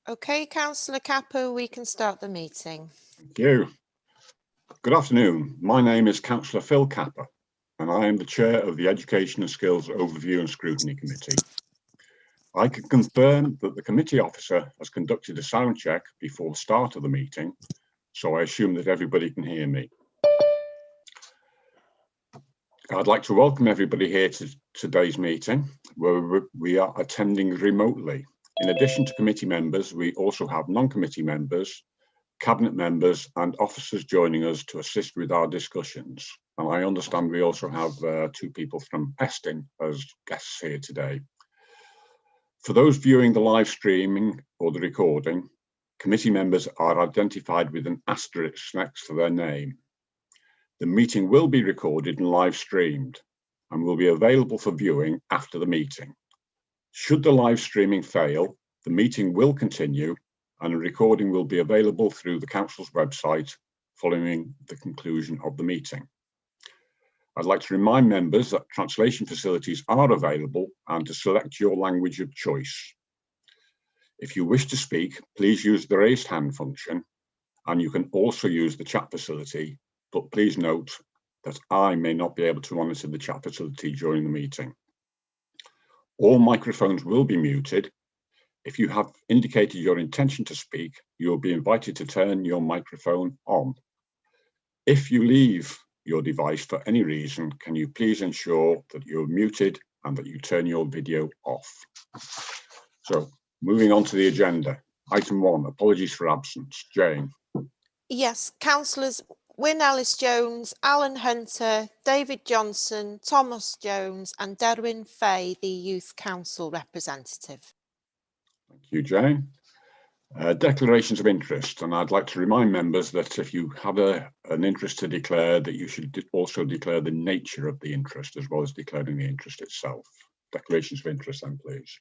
Okay, Councillor Capper, we can start the meeting. Thank you. Good afternoon. My name is Councillor Phil Capper, and I am the Chair of the Education and Skills Overview and Scrutiny Committee. I can confirm that the committee officer has conducted a sound check before the start of the meeting, so I assume that everybody can hear me. I'd like to welcome everybody here to today's meeting, where we are attending remotely. In addition to committee members, we also have non-committee members, cabinet members and officers joining us to assist with our discussions. And I understand we also have two people from Estin as guests here today. For those viewing the live streaming or the recording, committee members are identified with an asterisk next to their name. The meeting will be recorded and live streamed and will be available for viewing after the meeting. Should the live streaming fail, the meeting will continue and a recording will be available through the Council's website following the conclusion of the meeting. I'd like to remind members that translation facilities are available and to select your language of choice. If you wish to speak, please use the raised hand function, and you can also use the chat facility, but please note that I may not be able to monitor the chat facility during the meeting. All microphones will be muted. If you have indicated your intention to speak, you will be invited to turn your microphone on. If you leave your device for any reason, can you please ensure that you're muted and that you turn your video off? So, moving on to the agenda. Item 1, apologies for absence. Jane. Yes, Councillors Wyn Ellis-Jones, Alan Hunter, David Johnson, Thomas Jones and Derwin Fay, the Youth Council representative. Thank you, Jane. Declarations of interest, and I'd like to remind members that if you have an interest to declare, that you should also declare the nature of the interest as well as declaring the interest itself. Declarations of interest then, please.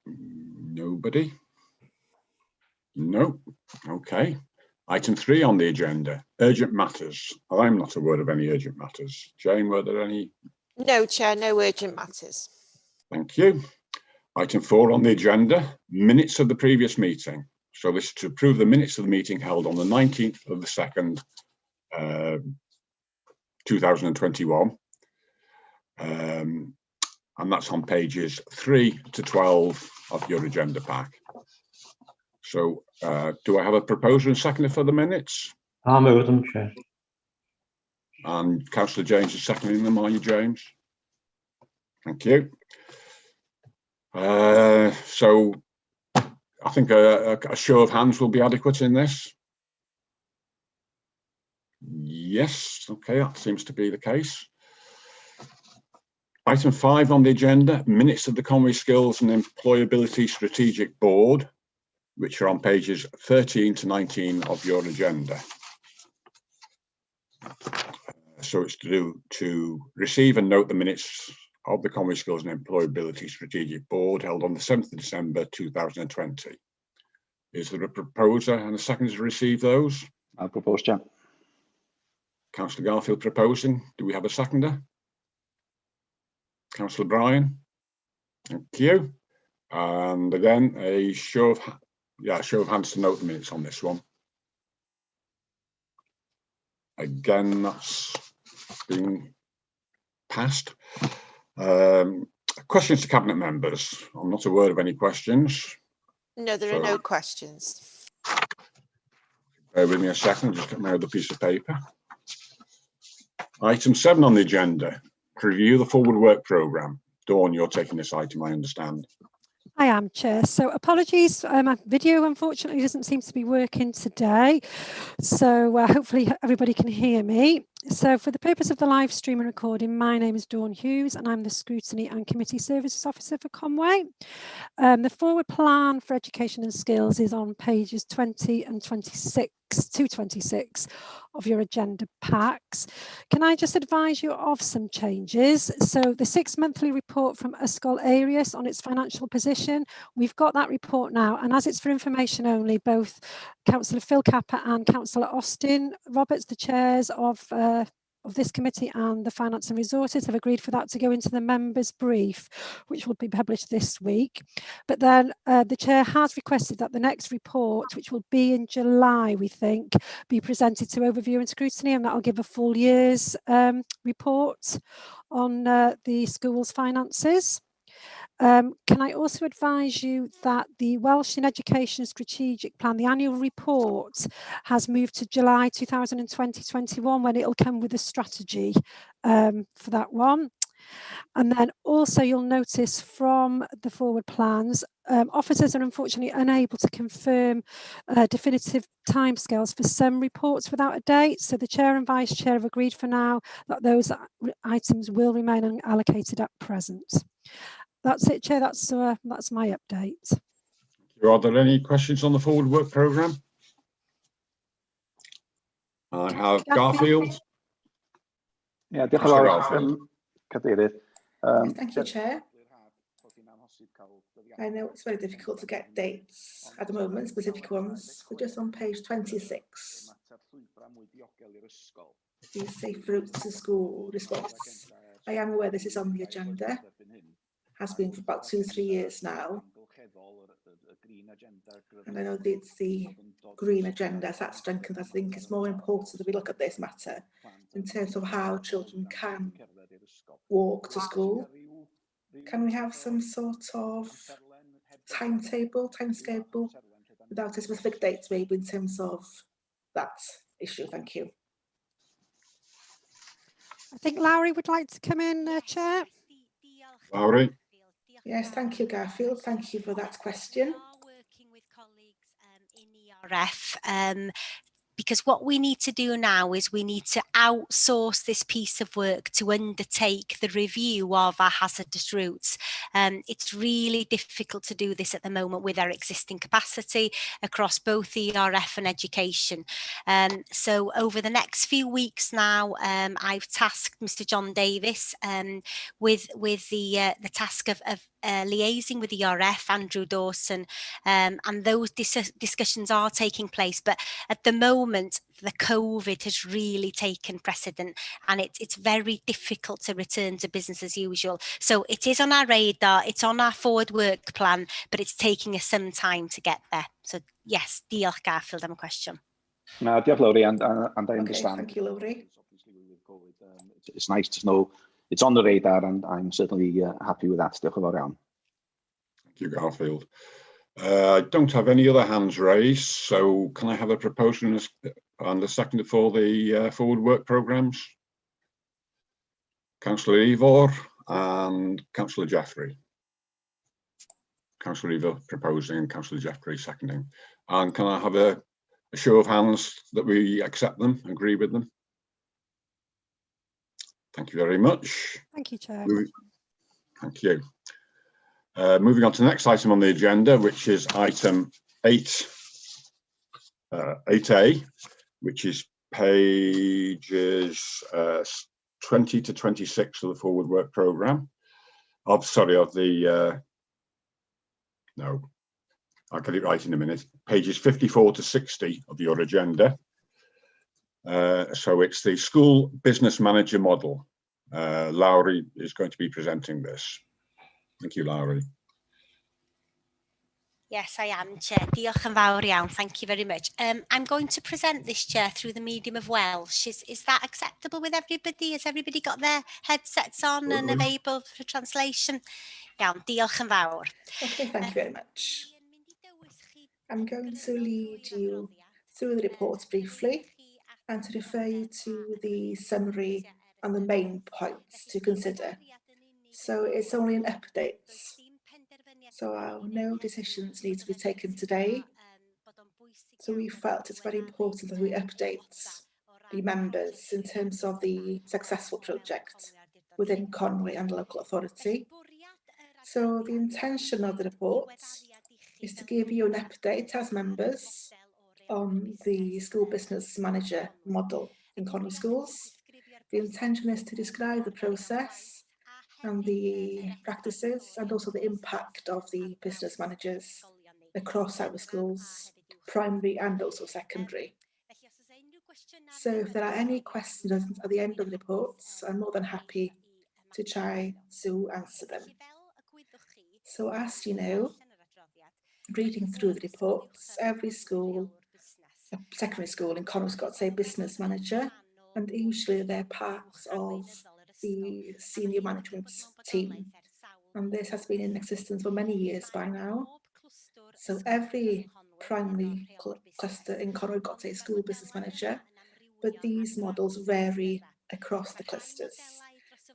Nobody? No. Okay. Item 3 on the agenda, urgent matters. I'm not aware of any urgent matters. Jane, were there any? No, Chair, no urgent matters. Thank you. Item 4 on the agenda, minutes of the previous meeting. So this is to approve the minutes of the meeting held on the 19th of the 2nd, 2021. And that's on pages 3 to 12 of your agenda pack. So do I have a proposer and seconder for the minutes? I'll move them, Chair. And Councillor James is seconding them, are you, James? Thank you. So I think a show of hands will be adequate in this. Yes, okay, that seems to be the case. Item 5 on the agenda, minutes of the Conway Skills and Employability Strategic Board, which are on pages 13 to 19 of your agenda. So it's to receive and note the minutes of the Conway Skills and Employability Strategic Board held on the 7th of December 2020. Is there a proposer and a seconder to receive those? I'll propose, Chair. Councillor Garfield proposing. Do we have a seconder? Councillor Bryan. Thank you. And again, a show of hands to note the minutes on this one. Again, that's been passed. Questions to cabinet members. I'm not aware of any questions. No, there are no questions. Bear with me a second, just get my other piece of paper. Item 7 on the agenda, to review the forward work programme. Dawn, you're taking this item, I understand. I am, Chair. So apologies, my video unfortunately doesn't seem to be working today. So hopefully everybody can hear me. So for the purpose of the live stream and recording, my name is Dawn Hughes and I'm the Scrutiny and Committee Services Officer for Conway. The forward plan for education and skills is on pages 20 and 26 to 26 of your agenda packs. Can I just advise you of some changes? So the 6 monthly report from Ysgol Arius on its financial position, we've got that report now, and as it's for information only, both Councillor Phil Capper and Councillor Austin Roberts, the chairs of of this committee and the Finance and Resources have agreed for that to go into the members' brief, which will be published this week. But then the chair has requested that the next report, which will be in July, we think, be presented to Overview and Scrutiny, and that will give a full year's report on the school's finances. Can I also advise you that the Welsh in Education Strategic Plan, the annual report, has moved to July 2020-21 when it'll come with a strategy for that one. And then also you'll notice from the forward plans, officers are unfortunately unable to confirm definitive timescales for some reports without a date. So the chair and vice chair have agreed for now that those items will remain unallocated at present. That's it, Chair. That's my update. Are there any questions on the forward work programme? I have Garfield. Yeah, diolch yn fawr, Garfield. Cadeirydd. Yes, thank you, Chair. I know it's very difficult to get dates at the moment, specific ones. We're just on page 26. The Safe Routes to School response. I am aware this is on the agenda. Has been for about 2-3 years now. And I know that it's the green agenda, so that's strengthened. I think it's more important that we look at this matter in terms of how children can walk to school. Can we have some sort of timescale, without a specific date, maybe, in terms of that issue? Thank you. I think Lowry would like to come in, Chair. Lowry. Yes, thank you, Garfield. Thank you for that question. We are working with colleagues in ERF because what we need to do now is we need to outsource this piece of work to undertake the review of our hazardous routes. It's really difficult to do this at the moment with our existing capacity across both ERF and education. So over the next few weeks now, I've tasked Mr. John Davis with the task of liaising with ERF, Andrew Dawson, and those discussions are taking place. But at the moment, the COVID has really taken precedent, and it's very difficult to return to business as usual. So it is on our radar, it's on our forward work plan, but it's taking us some time to get there. So yes, diolch Garfield am y cwestiwn. No, diolch Lowry, and I understand. Okay, thank you, Lowry. It's nice to know it's on the radar, and I'm certainly happy with that. Diolch yn fawr iawn. Thank you, Garfield. I don't have any other hands raised, so can I have a proposal and a second for the forward work programmes? Councillor Ivor and Councillor Jeffrey. Councillor Ivor proposing and Councillor Jeffrey seconding. And can I have a show of hands that we accept them, agree with them? Thank you very much. Thank you, Chair. Thank you. Moving on to the next item on the agenda, which is item 8A, which is pages 20 to 26 of the forward work programme. No, I'll get it right in a minute. Pages 54 to 60 of your agenda. So it's the school business manager model. Lowry is going to be presenting this. Thank you, Lowry. Yes, I am, Chair. Diolch yn fawr iawn. Thank you very much. I'm going to present this, Chair, through the medium of Welsh. Is that acceptable with everybody? Has everybody got their headsets on and available for translation? Iawn, diolch yn fawr. Okay, thank you very much. I'm going to lead you through the report briefly and to refer you to the summary and the main points to consider. So it's only an update. So no decisions need to be taken today. So we felt it's very important that we update the members in terms of the successful project within Conwy and local authority. So the intention of the report is to give you an update as members on the school business manager model in Conwy schools. The intention is to describe the process and the practices and also the impact of the business managers across our schools, primary and also secondary. So if there are any questions at the end of the reports, I'm more than happy to try to answer them. So as you know, reading through the reports, every school, secondary school in Connacht's got a business manager, and usually they're parts of the senior management team. And this has been in existence for many years by now. So every primary cluster in Connacht got a school business manager, but these models vary across the clusters.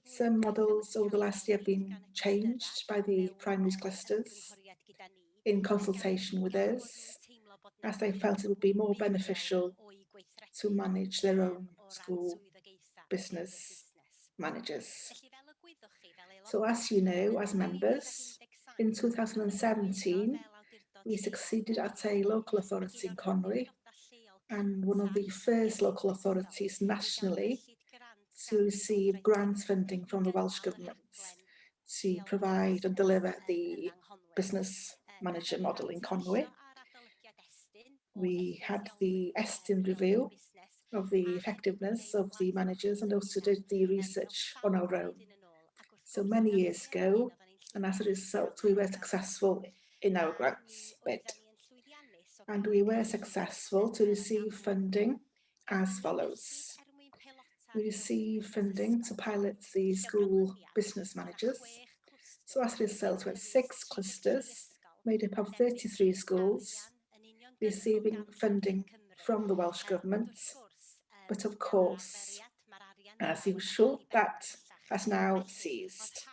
Some models over the last year have been changed by the primary clusters in consultation with us, as they felt it would be more beneficial to manage their own school business managers. So as you know, as members, in 2017, we succeeded at a local authority in Conwy, and one of the first local authorities nationally to receive grant funding from the Welsh Government to provide and deliver the business manager model in Conwy. We had the Estyn review of the effectiveness of the managers and also did the research on our own. So many years ago, and as a result, we were successful in our grants bid. And we were successful to receive funding as follows. We received funding to pilot the school business managers. So as a result, we had 6 clusters made up of 33 schools receiving funding from the Welsh Government. But of course, as usual, that has now ceased.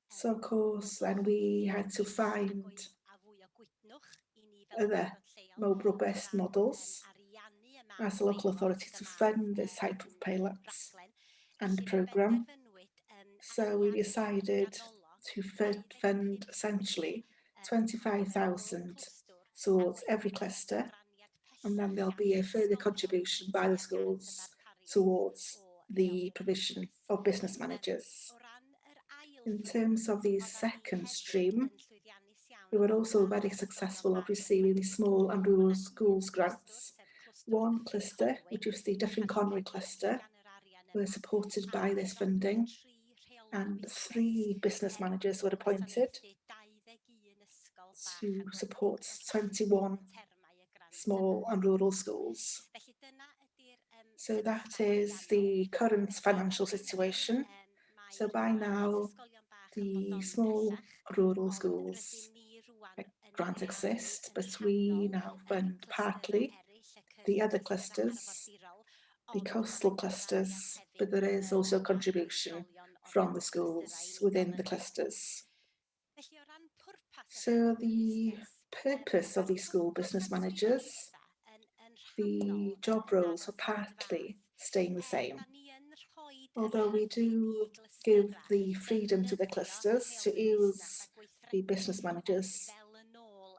So of course, then we had to find other more robust models as a local authority to fund this type of pilots and programme. So we decided to fund essentially 25,000 towards every cluster, and then there'll be a further contribution by the schools towards the provision of business managers. In terms of the second stream, we were also very successful of receiving the small and rural schools grants. One cluster, which was the Dyffryn Conwy cluster, were supported by this funding, and 3 business managers were appointed to support 21 small and rural schools. So that is the current financial situation. So by now, the small rural schools grants exist, but we now fund partly the other clusters, the coastal clusters, but there is also a contribution from the schools within the clusters. So the purpose of these school business managers, the job roles are partly staying the same, although we do give the freedom to the clusters to use the business managers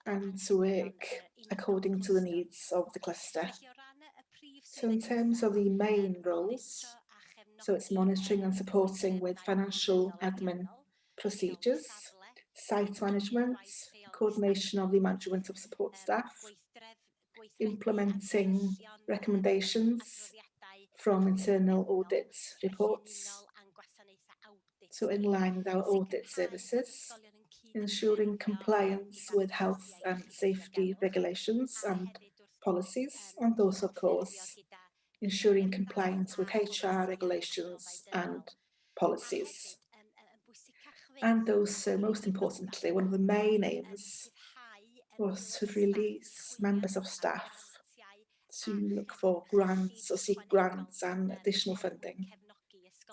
and to work according to the needs of the cluster. So in terms of the main roles, so it's monitoring and supporting with financial admin procedures, site management, coordination of the management of support staff, implementing recommendations from internal audit reports, so in line with our audit services, ensuring compliance with health and safety regulations and policies, and also, of course, ensuring compliance with HR regulations and policies. And also, most importantly, one of the main aims was to release members of staff to look for grants or seek grants and additional funding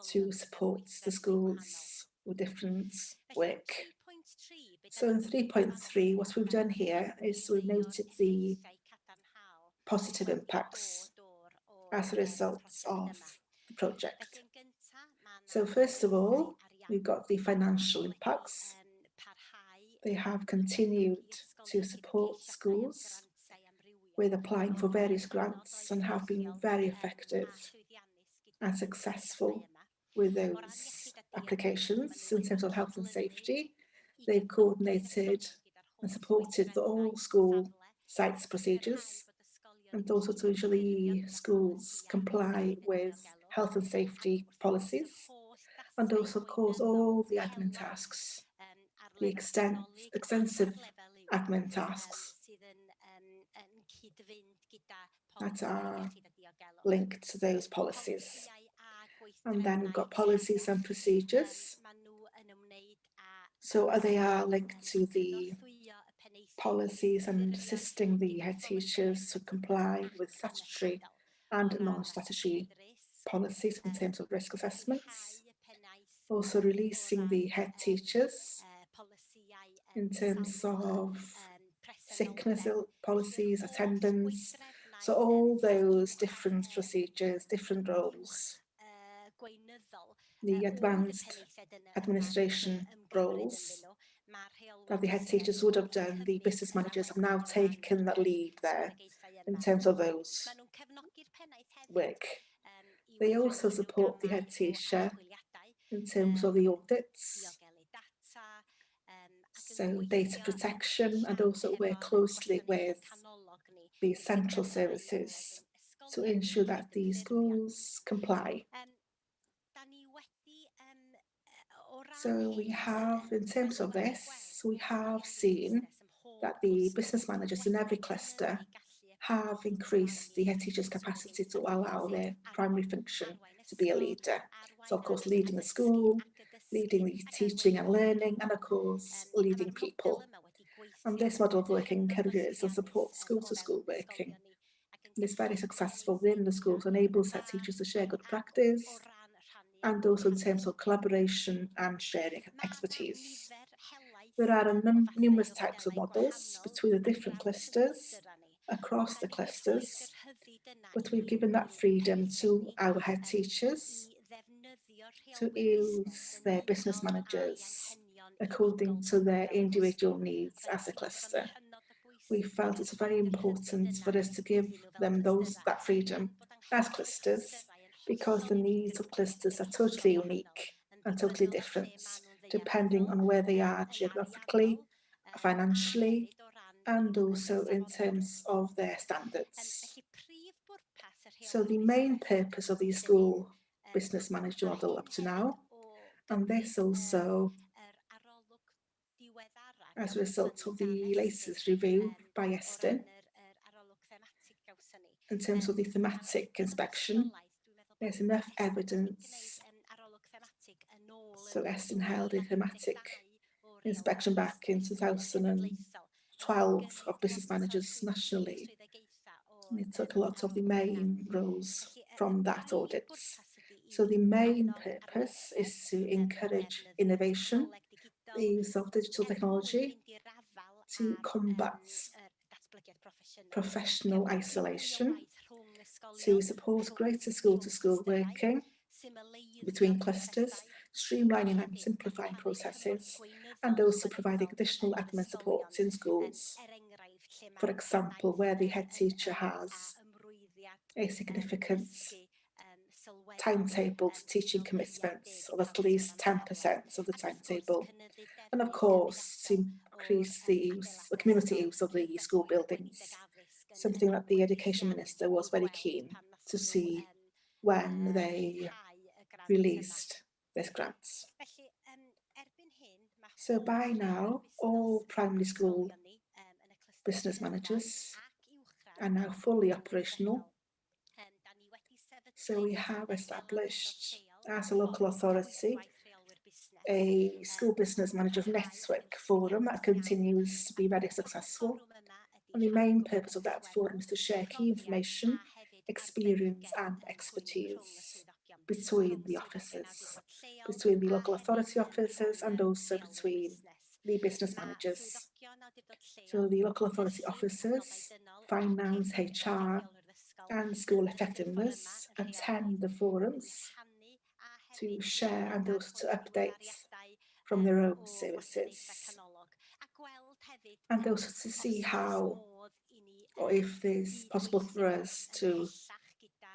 to support the schools with different work. So in 3.3, what we've done here is we've noted the positive impacts as a result of the project. So first of all, we've got the financial impacts. They have continued to support schools with applying for various grants and have been very effective and successful with those applications in terms of health and safety. They've coordinated and supported all school sites procedures and also to ensure the schools comply with health and safety policies, and also, of course, all the admin tasks, the extensive admin tasks that are linked to those policies. And then we've got policies and procedures. So they are linked to the policies and assisting the head teachers to comply with statutory and non-statutory policies in terms of risk assessments. Also releasing the head teachers in terms of sickness policies, attendance. So all those different procedures, different roles, the advanced administration roles that the head teachers would have done, the business managers have now taken that lead there in terms of those work. They also support the head teacher in terms of the audits, so data protection, and also work closely with the central services to ensure that the schools comply. So we have, in terms of this, we have seen that the business managers in every cluster have increased the head teacher's capacity to allow their primary function to be a leader. So of course, leading the school, leading the teaching and learning, and of course, leading people. And this model of working encourages and supports school-to-school working. And it's very successful within the schools, enables head teachers to share good practice, and also in terms of collaboration and sharing expertise. There are numerous types of models between the different clusters, across the clusters, but we've given that freedom to our head teachers to use their business managers according to their individual needs as a cluster. We felt it's very important for us to give them that freedom as clusters, because the needs of clusters are totally unique and totally different, depending on where they are geographically, financially, and also in terms of their standards. So the main purpose of the school business manager model up to now, and this also as a result of the latest review by Estyn, in terms of the thematic inspection, there's enough evidence. So Estyn held a thematic inspection back in 2012 of business managers nationally. And it took a lot of the main roles from that audit. So the main purpose is to encourage innovation, the use of digital technology to combat professional isolation, to support greater school-to-school working between clusters, streamlining and simplifying processes, and also providing additional admin support in schools. For example, where the head teacher has a significant timetabled teaching commitments of at least 10% of the timetable, and of course to increase the community use of the school buildings, something that the Education Minister was very keen to see when they released this grants. So by now, all primary school business managers are now fully operational. So we have established, as a local authority, a school business manager network forum that continues to be very successful. And the main purpose of that forum is to share key information, experience and expertise between the officers, between the local authority officers, and also between the business managers. So the local authority officers, finance, HR and school effectiveness attend the forums to share and also to update from their own services, and also to see how or if it's possible for us to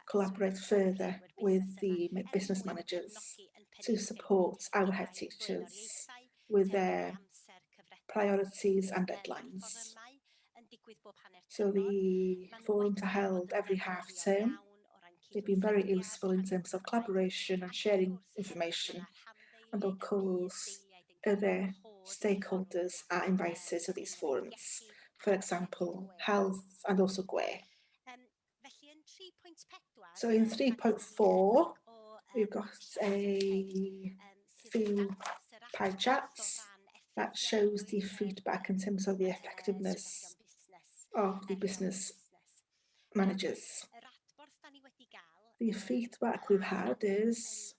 collaborate further with the business managers to support our head teachers with their priorities and deadlines. So the forums are held every half term. They've been very useful in terms of collaboration and sharing information. And of course, other stakeholders are invited to these forums. For example, health and also GWE. So in 3.4, we've got a few pie charts that shows the feedback in terms of the effectiveness of the business managers. The feedback we've had is,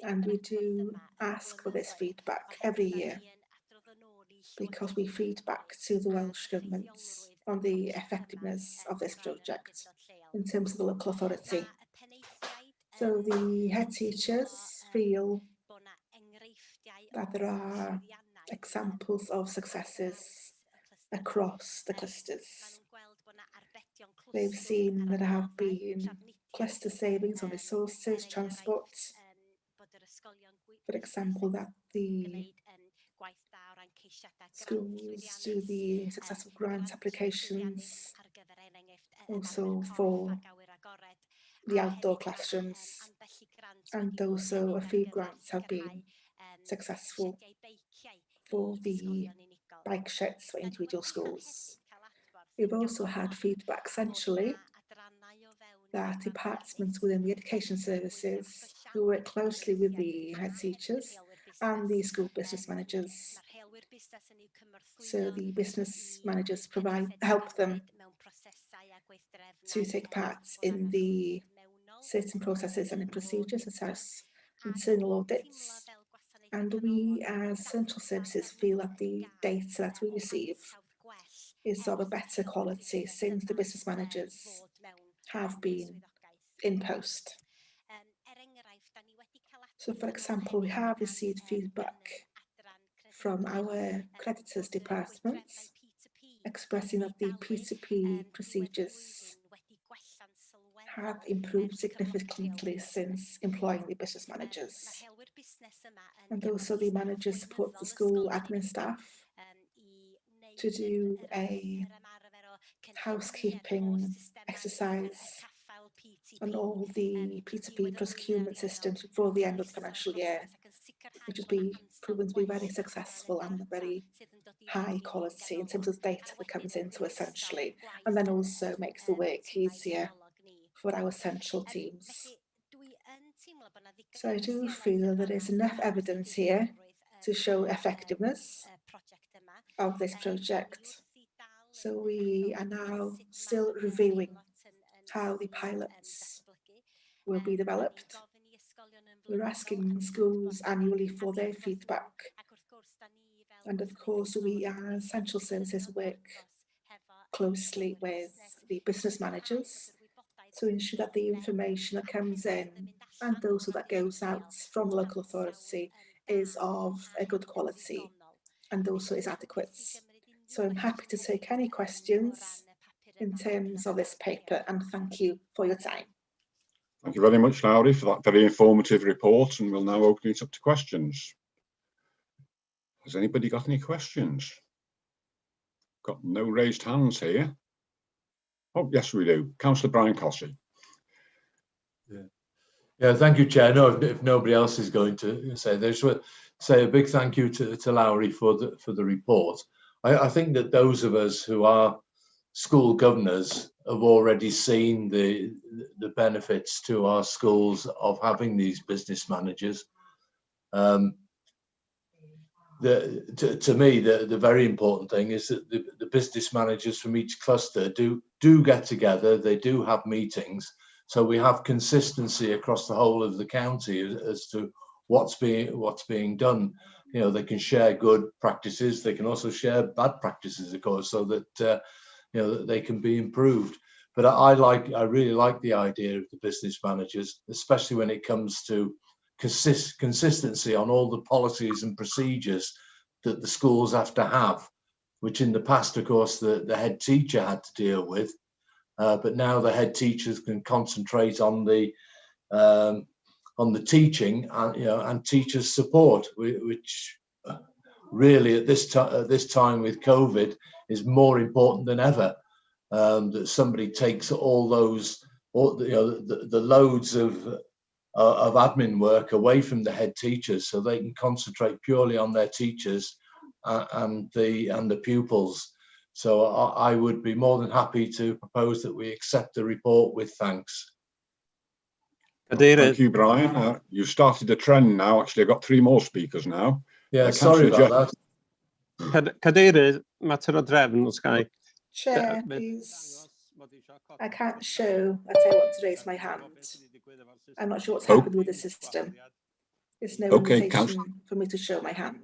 and we do ask for this feedback every year, because we feed back to the Welsh Government on the effectiveness of this project in terms of the local authority. So the head teachers feel that there are examples of successes across the clusters. They've seen that there have been cluster savings on resources, transport. For example, that the schools do the successful grant applications also for the outdoor classrooms, and also a few grants have been successful for the bike sheds for individual schools. We've also had feedback essentially that departments within the education services who work closely with the head teachers and the school business managers. So the business managers help them to take part in the certain processes and in procedures such as internal audits. And we as central services feel that the data that we receive is of a better quality since the business managers have been in post. So for example, we have received feedback from our creditors departments expressing that the P2P procedures have improved significantly since employing the business managers. And also the managers support the school admin staff to do a housekeeping exercise on all the P2P procurement systems before the end of the financial year, which has been proven to be very successful and very high quality in terms of data that comes into essentially, and then also makes the work easier for our central teams. So I do feel there is enough evidence here to show effectiveness of this project. So we are now still reviewing how the pilots will be developed. We're asking schools annually for their feedback. And of course, we as central services work closely with the business managers to ensure that the information that comes in and also that goes out from the local authority is of a good quality and also is adequate. So I'm happy to take any questions in terms of this paper, and thank you for your time. Thank you very much, Laurie, for that very informative report, and we'll now open it up to questions. Has anybody got any questions? Got no raised hands here. Oh, yes, we do. Councillor Brian Cossey. Yeah, thank you, Chair. No, if nobody else is going to say, I just want to say a big thank you to Laurie for the report. I think that those of us who are school governors have already seen the benefits to our schools of having these business managers. To me, the very important thing is that the business managers from each cluster do get together. They do have meetings. So we have consistency across the whole of the county as to what's being done. You know, they can share good practices. They can also share bad practices, of course, so that you know, that they can be improved. But I really like the idea of the business managers, especially when it comes to consistency on all the policies and procedures that the schools have to have, which in the past, of course, the head teacher had to deal with. But now the head teachers can concentrate on the teaching and, you know, and teachers' support, which really at this time with COVID is more important than ever. That somebody takes all those, the loads of admin work away from the head teachers, so they can concentrate purely on their teachers and the pupils. So I would be more than happy to propose that we accept the report with thanks. Thank you, Brian. You started a trend now. Actually, I've got 3 more speakers now. Yeah, sorry about that. Cadeirydd, mater o drefn, os gai. Chair, please. I can't show that I want to raise my hand. I'm not sure what's happened with the system. There's no invitation for me to show my hand.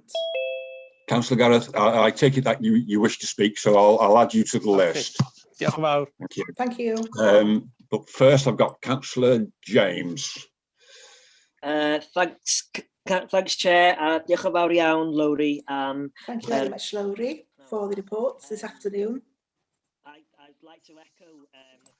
Councillor Gareth, I take it that you wish to speak, so I'll add you to the list. Diolch yn fawr. Thank you. Thank you. But first, I've got Councillor James. Thanks, Chair. Diolch yn fawr iawn, Lowry. Thank you very much, Lowry, for the reports this afternoon. I'd like to echo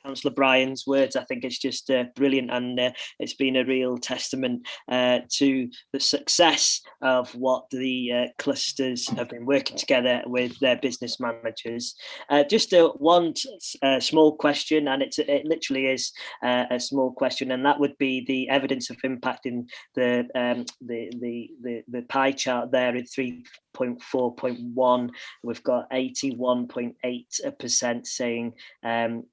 Councillor Brian's words. I think it's just brilliant, and it's been a real testament to the success of what the clusters have been working together with their business managers. Just one small question, and it literally is a small question, and that would be the evidence of impact in the pie chart there in 3.4.1. We've got 81.8% saying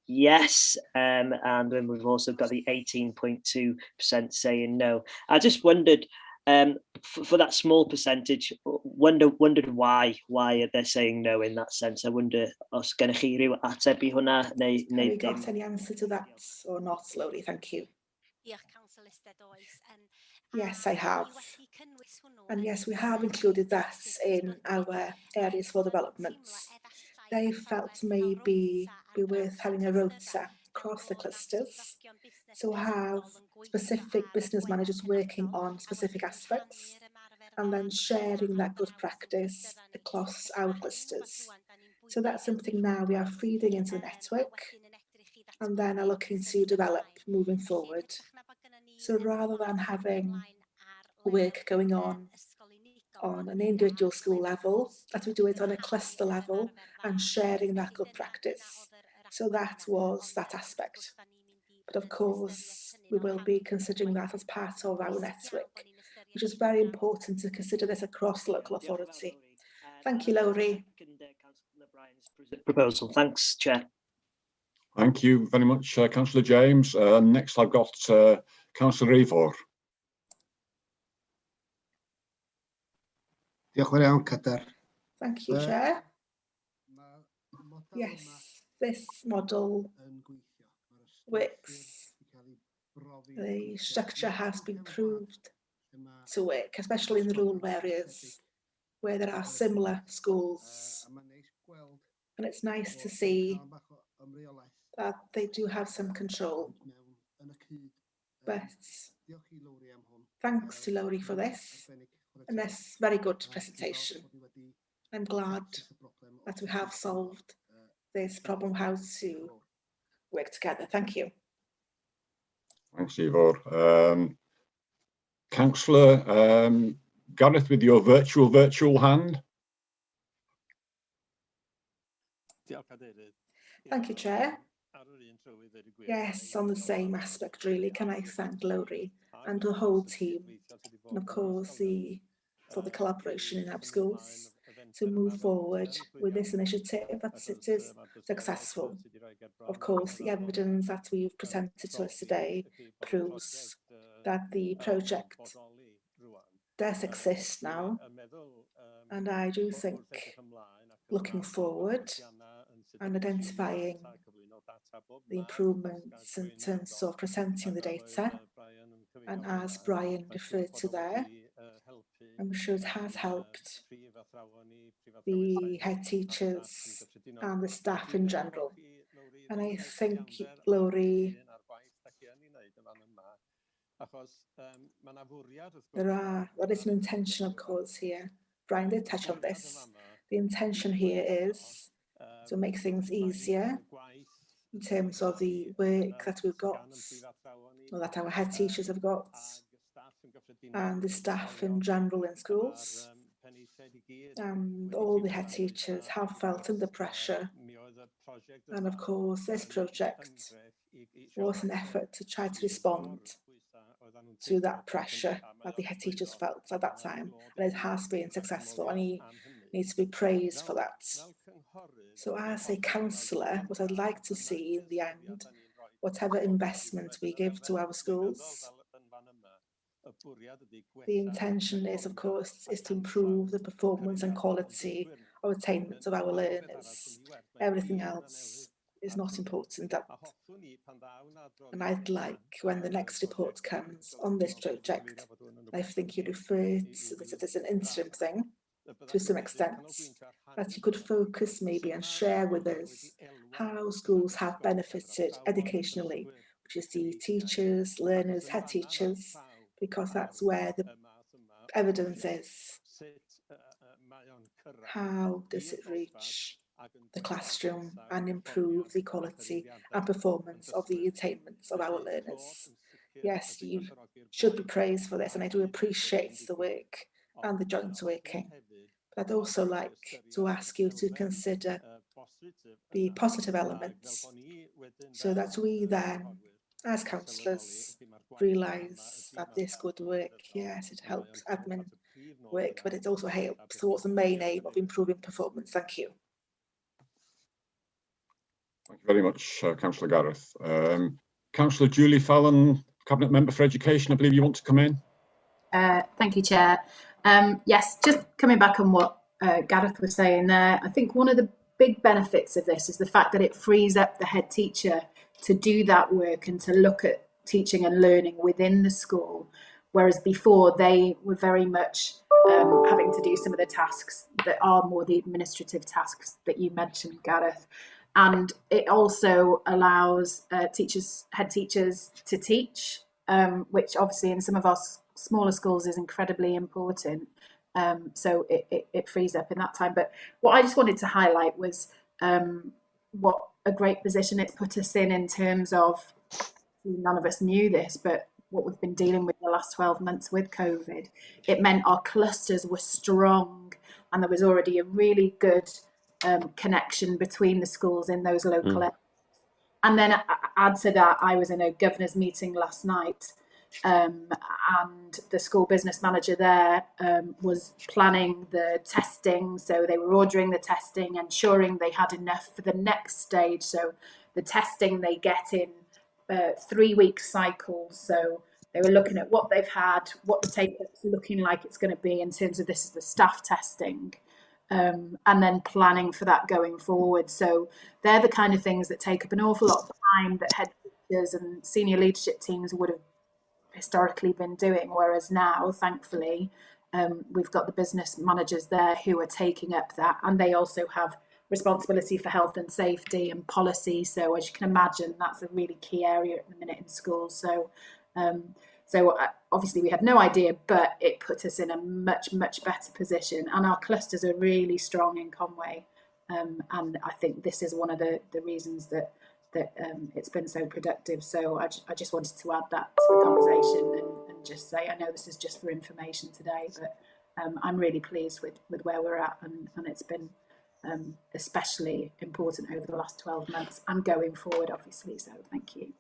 yes, and then we've also got the 18.2% saying no. I just wondered, for that small percentage, wondered why they're saying no in that sense. I wonder os gennych chi ryw ateb I hwnna neu Have you got any answer to that or not, Slowly? Thank you. Yes, I have. And yes, we have included that in our areas for developments. They felt maybe be worth having a rota across the clusters to have specific business managers working on specific aspects and then sharing that good practice across our clusters. So that's something now we are feeding into the network and then are looking to develop moving forward. So rather than having work going on an individual school level, that we do it on a cluster level and sharing that good practice. So that was that aspect. But of course, we will be considering that as part of our network, which is very important to consider this across local authority. Thank you, Lowry. Proposal. Thanks, Chair. Thank you very much, Councillor James. Next, I've got Councillor Ivor. Thank you, Chair. Yes, this model works. The structure has been proved to work, especially in the rural areas where there are similar schools. And it's nice to see that they do have some control. But thanks to Lowry for this, and this very good presentation. I'm glad that we have solved this problem, how to work together. Thank you. Thanks, Ivor. Councillor Gareth, with your virtual hand. Thank you, Chair. Yes, on the same aspect, really, can I thank Lowry and the whole team, and of course for the collaboration in our schools to move forward with this initiative, that it is successful. Of course, the evidence that we've presented to us today proves that the project does exist now, and I do think looking forward and identifying the improvements in terms of presenting the data, and as Brian referred to there, I'm sure it has helped the head teachers and the staff in general. And I think, Lowry, there is an intention, of course, here. Brian did touch on this. The intention here is to make things easier in terms of the work that we've got, or that our head teachers have got, and the staff in general in schools. And all the head teachers have felt under pressure. And of course, this project was an effort to try to respond to that pressure that the head teachers felt at that time. And it has been successful, and he needs to be praised for that. So as a councillor, what I'd like to see in the end, whatever investment we give to our schools, the intention is, of course, is to improve the performance and quality of attainment of our learners. Everything else is not important. And I'd like, when the next report comes on this project, I think you referred to this as an interim thing, to some extent, that you could focus maybe and share with us how schools have benefited educationally, which is the teachers, learners, head teachers, because that's where the evidence is. How does it reach the classroom and improve the quality and performance of the attainments of our learners? Yes, you should be praised for this, and I do appreciate the work and the joint working. But I'd also like to ask you to consider the positive elements, so that we then, as councillors, realise that this good work, yes, it helps admin work, but it also helps towards the main aim of improving performance. Thank you. Thank you very much, Councillor Gareth. Councillor Julie Fallon, Cabinet Member for Education, I believe you want to come in. Thank you, Chair. Yes, just coming back on what Gareth was saying there, I think one of the big benefits of this is the fact that it frees up the head teacher to do that work and to look at teaching and learning within the school, whereas before they were very much having to do some of the tasks that are more the administrative tasks that you mentioned, Gareth. And it also allows head teachers to teach, which obviously in some of our smaller schools is incredibly important. So it frees up in that time. But what I just wanted to highlight was what a great position it's put us in terms of, none of us knew this, but what we've been dealing with the last 12 months with COVID. It meant our clusters were strong, and there was already a really good connection between the schools in those local areas. And then add to that, I was in a governor's meeting last night, and the school business manager there was planning the testing. So they were ordering the testing, ensuring they had enough for the next stage. So the testing they get in 3-week cycles. So they were looking at what they've had, what the take-up's looking like it's going to be in terms of this is the staff testing. And then planning for that going forward. So they're the kind of things that take up an awful lot of time that head teachers and senior leadership teams would have historically been doing, whereas now, thankfully, we've got the business managers there who are taking up that, and they also have responsibility for health and safety and policy. So as you can imagine, that's a really key area at the minute in schools. So obviously we had no idea, but it put us in a much better position, and our clusters are really strong in Conway, and I think this is one of the reasons that it's been so productive. So I just wanted to add that to the conversation and just say, I know this is just for information today, but I'm really pleased with where we're at, and it's been especially important over the last 12 months and going forward, obviously. So thank you.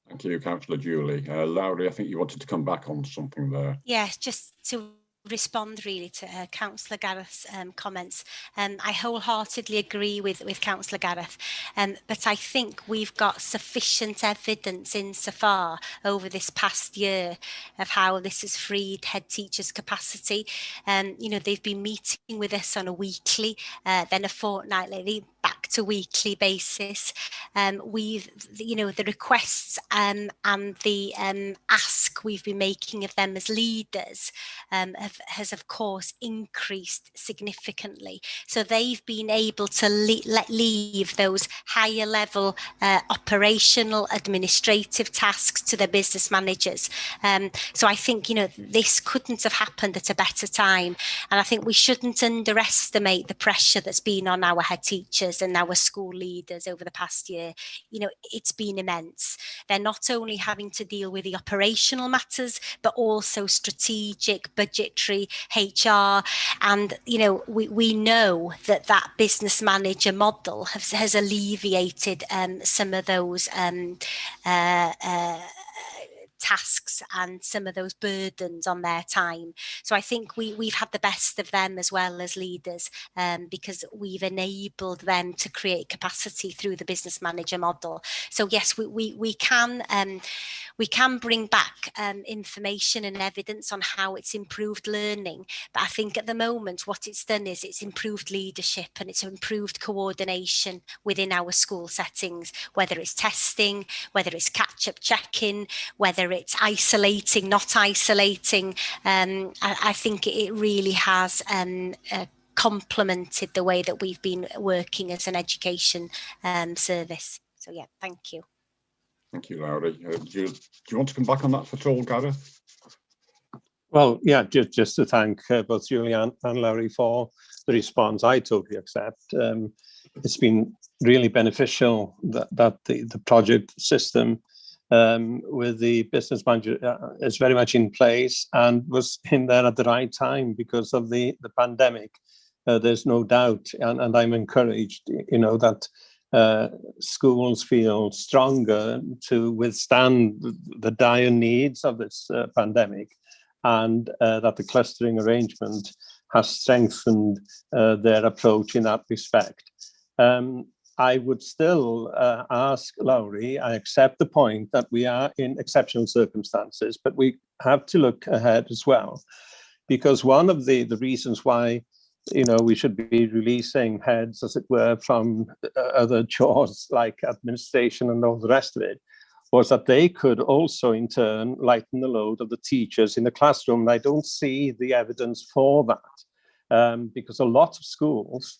Thank you, Councillor Julie. Lowry, I think you wanted to come back on something there. Yes, just to respond really to Councillor Gareth's comments. I wholeheartedly agree with Councillor Gareth, but I think we've got sufficient evidence insofar over this past year of how this has freed head teachers' capacity. You know, they've been meeting with us on a weekly, then a fortnightly, back to weekly basis. We've, you know, the requests and the ask we've been making of them as leaders has of course increased significantly. So they've been able to leave those higher level operational administrative tasks to their business managers. So I think, you know, this couldn't have happened at a better time, and I think we shouldn't underestimate the pressure that's been on our head teachers members and our school leaders over the past year, you know, it's been immense. They're not only having to deal with the operational matters, but also strategic, budgetary, HR. And, you know, we know that business manager model has alleviated some of those tasks and some of those burdens on their time. So I think we've had the best of them as well as leaders, because we've enabled them to create capacity through the business manager model. So yes, we can bring back information and evidence on how it's improved learning. But I think at the moment what it's done is it's improved leadership and it's improved coordination within our school settings, whether it's testing, whether it's catch-up checking, whether it's isolating, not isolating. I think it really has complemented the way that we've been working as an education service. So yeah, thank you. Thank you, Laurie. Do you want to come back on that at all, Gareth? Well, yeah, just to thank both Julian and Laurie for the response. I totally accept. It's been really beneficial that the project system with the business manager is very much in place and was in there at the right time because of the pandemic. There's no doubt, and I'm encouraged, you know, that schools feel stronger to withstand the dire needs of this pandemic, and that the clustering arrangement has strengthened their approach in that respect. I would still ask Laurie, I accept the point that we are in exceptional circumstances, but we have to look ahead as well, because one of the reasons why, you know, we should be releasing heads, as it were, from other chores like administration and all the rest of it, was that they could also in turn lighten the load of the teachers in the classroom. And I don't see the evidence for that, because a lot of schools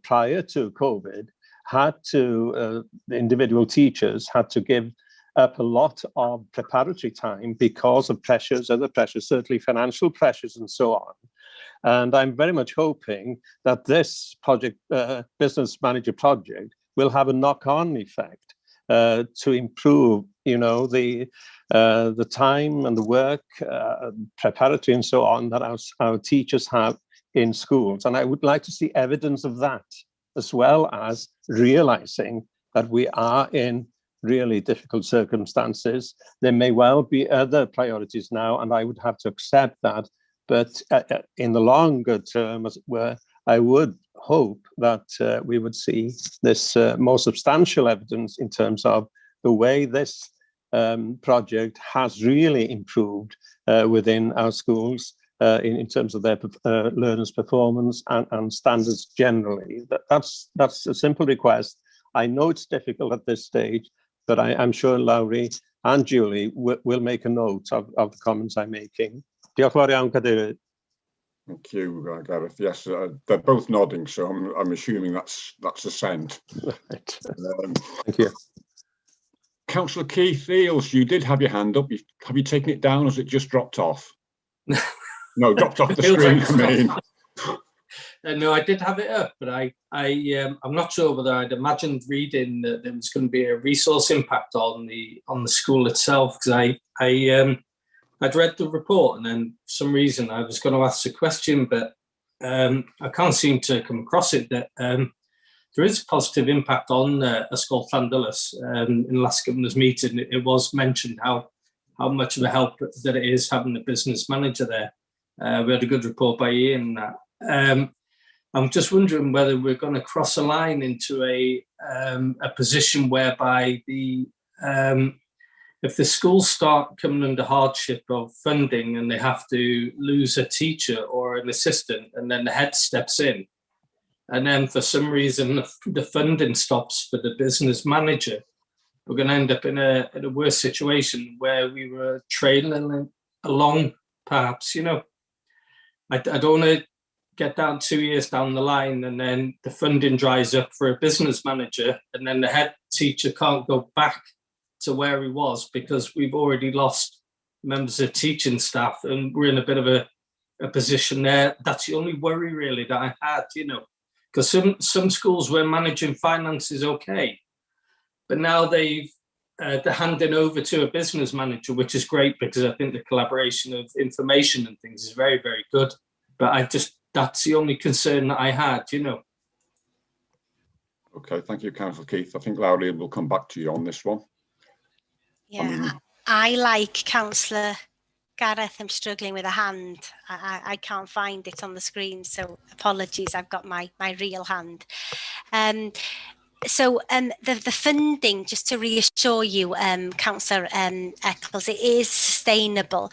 prior to COVID had to, the individual teachers had to give up a lot of preparatory time because of pressures, other pressures, certainly financial pressures and so on. And I'm very much hoping that this project, business manager project, will have a knock-on effect to improve, you know, the time and the work, preparatory and so on, that our teachers have in schools. And I would like to see evidence of that, as well as realizing that we are in really difficult circumstances. There may well be other priorities now, and I would have to accept that. But in the longer term, as it were, I would hope that we would see this more substantial evidence in terms of the way this project has really improved within our schools in terms of their learners' performance and standards generally. That's a simple request. I know it's difficult at this stage, but I'm sure Laurie and Julie will make a note of the comments I'm making. Diolch yn fawr iawn, Cadeirydd. Thank you, Gareth. Yes, they're both nodding, so I'm assuming that's assent. Right. Thank you. Councillor Keith Eales, you did have your hand up. Have you taken it down, or has it just dropped off? No, dropped off the screen, I mean. No, I did have it up, but I'm not sure whether I'd imagined reading that there was going to be a resource impact on the school itself, because I'd read the report and then for some reason I was going to ask a question, but I can't seem to come across it, that there is a positive impact on Ysgol Llandylus. In the last governor's meeting, it was mentioned how much of a help that it is having a business manager there. We had a good report by Ian. I'm just wondering whether we're going to cross a line into a position whereby if the schools start coming under hardship of funding and they have to lose a teacher or an assistant, and then the head steps in, and then for some reason the funding stops for the business manager, we're going to end up in a worse situation where we were trailing along, perhaps, you know. I don't want to get down 2 years down the line and then the funding dries up for a business manager, and then the head teacher can't go back to where he was because we've already lost members of teaching staff, and we're in a bit of a position there. That's the only worry really that I had, you know, Because some schools were managing finances okay, but now they're handing over to a business manager, which is great because I think the collaboration of information and things is very, very good. But that's the only concern that I had, you know. Okay, thank you, Councillor Keith. I think Lowry will come back to you on this one. Yeah, I like Councillor Gareth. I'm struggling with a hand. I can't find it on the screen, so apologies. I've got my real hand. So the funding, just to reassure you, Councillor Eccles, it is sustainable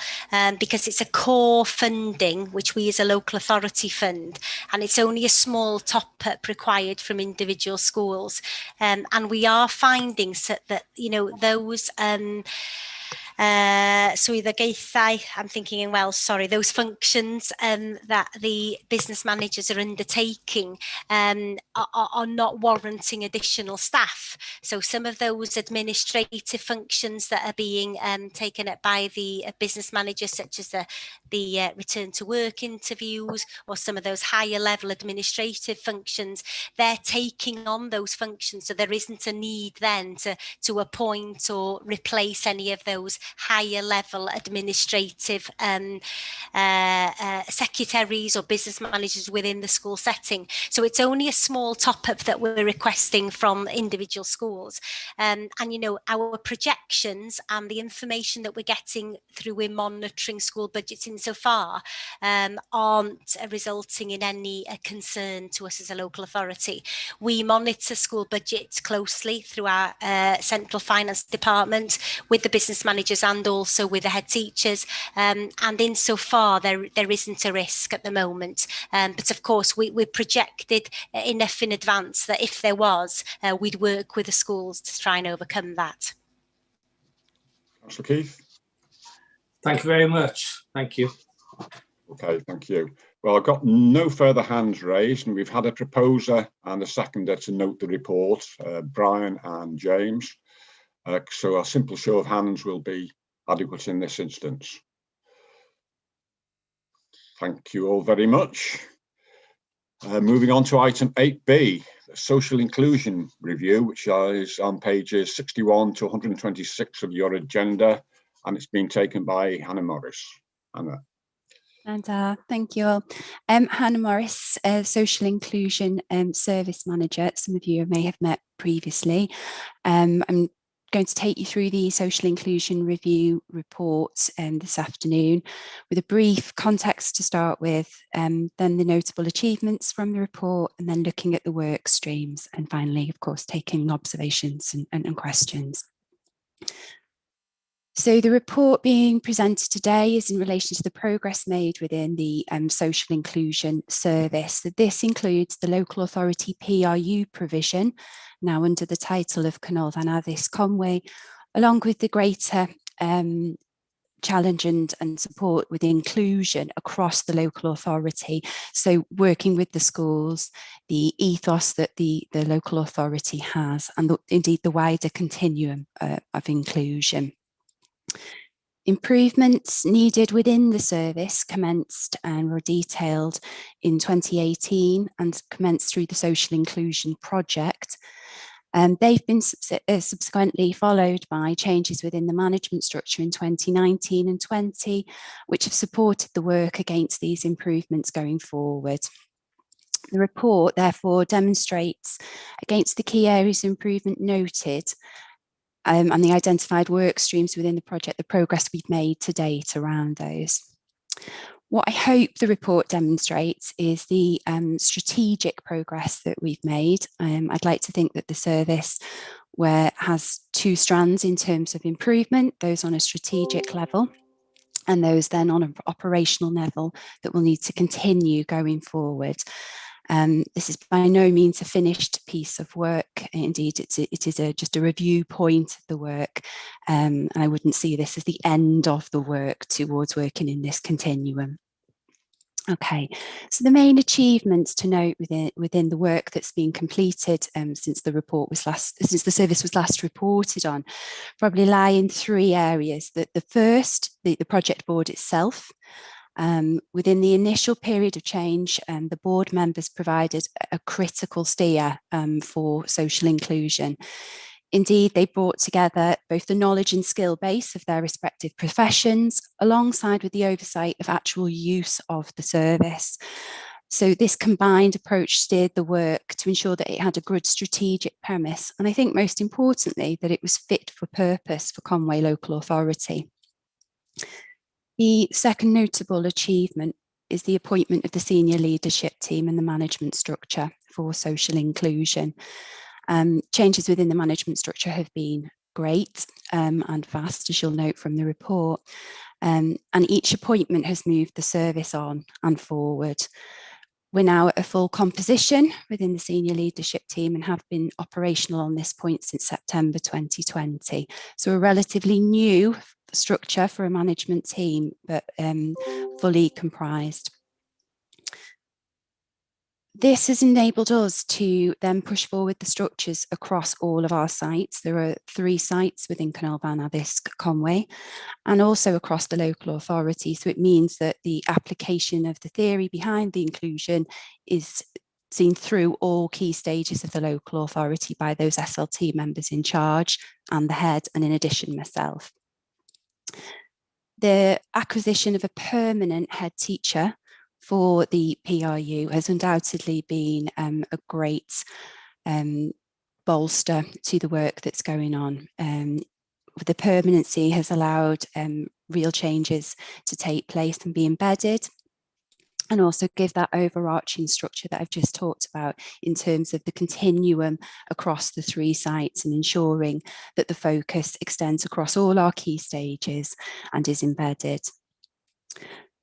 because it's a core funding which we as a local authority fund, and it's only a small top-up required from individual schools, and we are finding that, you know, those swyddogaethau, I'm thinking in Welsh, sorry, those functions that the business managers are undertaking are not warranting additional staff. So some of those administrative functions that are being taken up by the business managers, such as the return to work interviews or some of those higher level administrative functions, they're taking on those functions. So there isn't a need then to appoint or replace any of those higher level administrative secretaries or business managers within the school setting. So it's only a small top up that we're requesting from individual schools. And, you know, our projections and the information that we're getting through we're monitoring school budgets insofar aren't resulting in any concern to us as a local authority. We monitor school budgets closely through our central finance department with the business managers and also with the head teachers, and insofar there isn't a risk at the moment, but of course we projected enough in advance that if there was, we'd work with the schools to try and overcome that. Councillor Keith. Thank you very much. Thank you. Okay, thank you. Well, I've got no further hands raised, and we've had a proposer and a seconder to note the report, Brian and James. So a simple show of hands will be adequate in this instance. Thank you all very much. Moving on to item 8B, social inclusion review, which is on pages 61 to 126 of your agenda, and it's been taken by Hannah Morris. Hannah. And thank you all. Hannah Morris, Social Inclusion Service Manager. Some of you may have met previously. I'm going to take you through the Social Inclusion Review report this afternoon with a brief context to start with, then the notable achievements from the report, and then looking at the work streams, and finally, of course, taking observations and questions. So the report being presented today is in relation to the progress made within the social inclusion service. So this includes the local authority PRU provision, now under the title of Canolfan Addysg Conwy, along with the greater challenge and support with inclusion across the local authority. So working with the schools, the ethos that the local authority has, and indeed the wider continuum of inclusion. Improvements needed within the service commenced and were detailed in 2018 and commenced through the Social Inclusion Project. They've been subsequently followed by changes within the management structure in 2019 and 20, which have supported the work against these improvements going forward. The report therefore demonstrates against the key areas of improvement noted and the identified work streams within the project, the progress we've made to date around those. What I hope the report demonstrates is the strategic progress that we've made. I'd like to think that the service has two strands in terms of improvement, those on a strategic level and those then on an operational level that will need to continue going forward. This is by no means a finished piece of work. Indeed, it is just a review point of the work, and I wouldn't see this as the end of the work towards working in this continuum. Okay, so the main achievements to note within the work that's been completed since the service was last reported on, probably lie in three areas. The first, the project board itself. Within the initial period of change, the board members provided a critical steer for social inclusion. Indeed, they brought together both the knowledge and skill base of their respective professions, alongside with the oversight of actual use of the service. So this combined approach steered the work to ensure that it had a good strategic premise, and I think most importantly, that it was fit for purpose for Conway Local Authority. The second notable achievement is the appointment of the senior leadership team and the management structure for social inclusion. Changes within the management structure have been great and vast, as you'll note from the report, and each appointment has moved the service on and forward. We're now at a full composition within the senior leadership team and have been operational on this point since September 2020. So a relatively new structure for a management team, but fully comprised. This has enabled us to then push forward the structures across all of our sites. There are 3 sites within Canolfan, Addysg, Conway, and also across the local authority. So it means that the application of the theory behind the inclusion is seen through all key stages of the local authority by those SLT members in charge and the head, and in addition, myself. The acquisition of a permanent head teacher for the PRU has undoubtedly been a great bolster to the work that's going on. The permanency has allowed real changes to take place and be embedded, and also give that overarching structure that I've just talked about in terms of the continuum across the 3 sites, and ensuring that the focus extends across all our key stages and is embedded.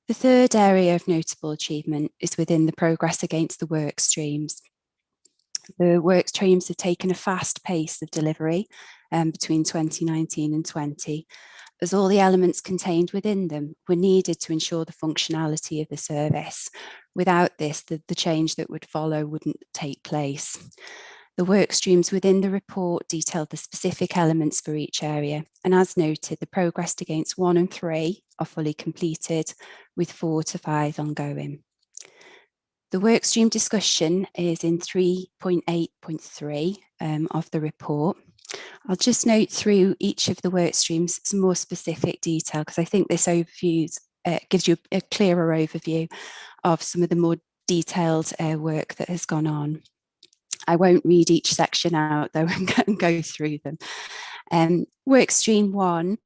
The third area of notable achievement is within the progress against the work streams. The work streams have taken a fast pace of delivery between 2019 and 20, as all the elements contained within them were needed to ensure the functionality of the service. Without this, the change that would follow wouldn't take place. The work streams within the report detailed the specific elements for each area, and as noted, the progress against 1 and 3 are fully completed, with 4 to 5 ongoing. The workstream discussion is in 3.8.3 of the report. I'll just note through each of the work streams some more specific detail, because I think this overview gives you a clearer overview of some of the more detailed work that has gone on. I won't read each section out though and go through them. Work stream 1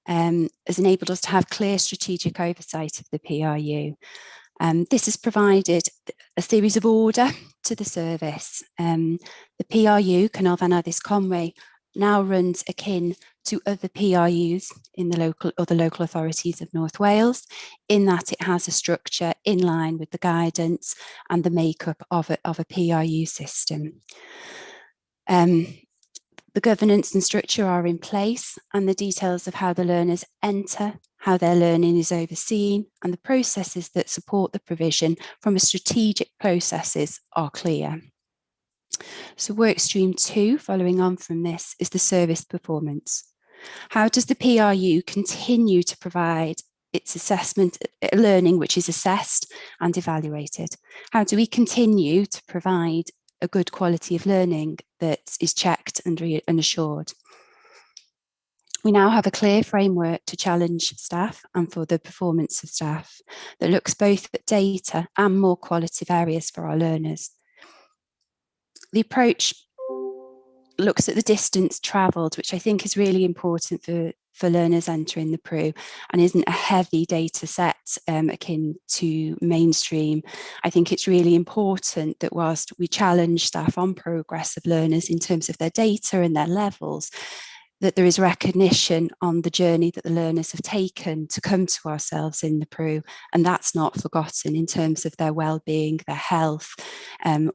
has enabled us to have clear strategic oversight of the PRU. This has provided a series of order to the service. The PRU, Canolfan Addysg Conway, now runs akin to other PRUs in the other local authorities of North Wales, in that it has a structure in line with the guidance and the makeup of a PRU system. The governance and structure are in place, and the details of how the learners enter, how their learning is overseen, and the processes that support the provision from a strategic processes are clear. So work stream 2, following on from this, is the service performance. How does the PRU continue to provide its assessment, learning which is assessed and evaluated? How do we continue to provide a good quality of learning that is checked and assured? We now have a clear framework to challenge staff and for the performance of staff that looks both at data and more qualitative areas for our learners. The approach looks at the distance travelled, which I think is really important for learners entering the PRU, and isn't a heavy data set akin to mainstream. I think it's really important that whilst we challenge staff on progress of learners in terms of their data and their levels, that there is recognition on the journey that the learners have taken to come to ourselves in the PRU, and that's not forgotten in terms of their well-being, their health,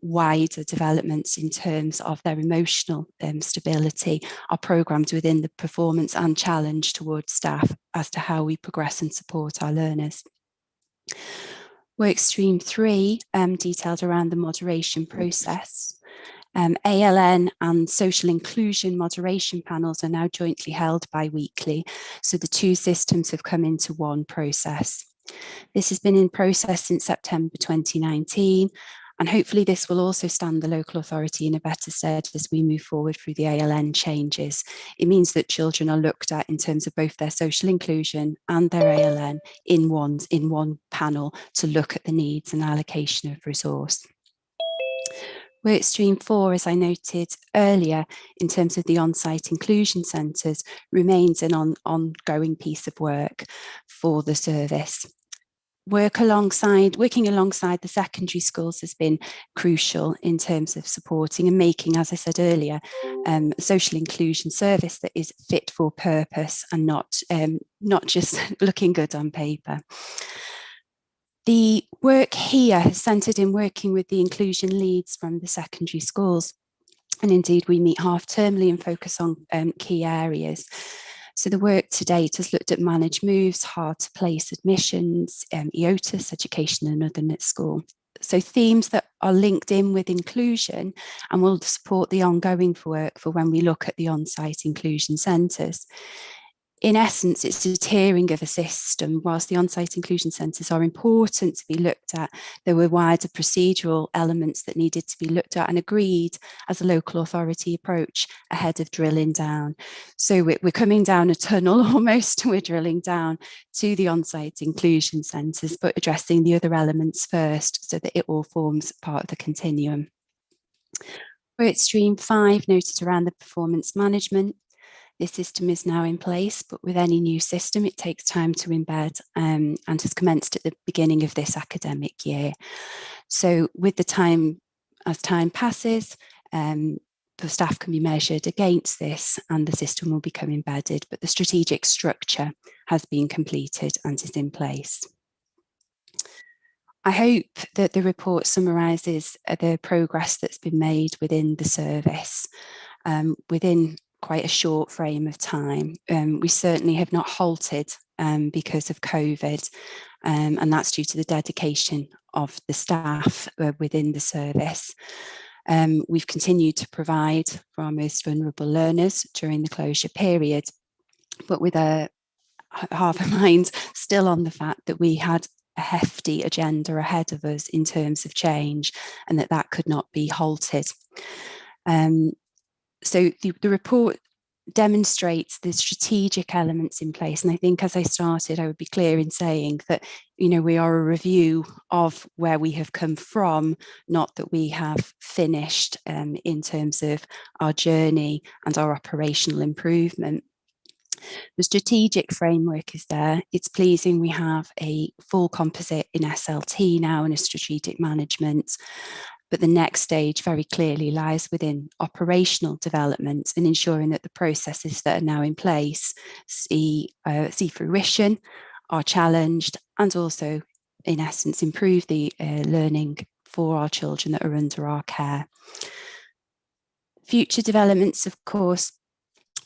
wider developments in terms of their emotional stability are programmed within the performance and challenge towards staff as to how we progress and support our learners. Workstream 3 detailed around the moderation process. ALN and social inclusion moderation panels are now jointly held bi-weekly, so the 2 systems have come into one process. This has been in process since September 2019, and hopefully this will also stand the local authority in a better stead as we move forward through the ALN changes. It means that children are looked at in terms of both their social inclusion and their ALN in one panel to look at the needs and allocation of resource. Workstream 4, as I noted earlier, in terms of the on-site inclusion centres, remains an ongoing piece of work for the service. Working alongside the secondary schools has been crucial in terms of supporting and making, as I said earlier, a social inclusion service that is fit for purpose and not just looking good on paper. The work here has centred in working with the inclusion leads from the secondary schools. And indeed, we meet half-termly and focus on key areas. So the work to date has looked at managed moves, hard to place admissions, EOTAS, education and other at school. So themes that are linked in with inclusion and will support the ongoing work for when we look at the on-site inclusion centres. In essence, it's a tiering of a system. Whilst the on-site inclusion centres are important to be looked at, there were wider procedural elements that needed to be looked at and agreed as a local authority approach ahead of drilling down. So we're coming down a tunnel almost, we're drilling down to the on-site inclusion centres, but addressing the other elements first so that it all forms part of the continuum. Workstream 5 noted around the performance management. This system is now in place, but with any new system, it takes time to embed and has commenced at the beginning of this academic year. So with the time, as time passes, the staff can be measured against this and the system will become embedded, but the strategic structure has been completed and is in place. I hope that the report summarises the progress that's been made within the service, within quite a short frame of time. We certainly have not halted because of COVID, and that's due to the dedication of the staff within the service. We've continued to provide for our most vulnerable learners during the closure period, but with a half a mind still on the fact that we had a hefty agenda ahead of us in terms of change and that could not be halted. So the report demonstrates the strategic elements in place. And I think as I started, I would be clear in saying that, you know, we are a review of where we have come from, not that we have finished in terms of our journey and our operational improvement. The strategic framework is there. It's pleasing we have a full composite in SLT now and a strategic management. But the next stage very clearly lies within operational development and ensuring that the processes that are now in place see fruition, are challenged, and also, in essence, improve the learning for our children that are under our care. Future developments, of course,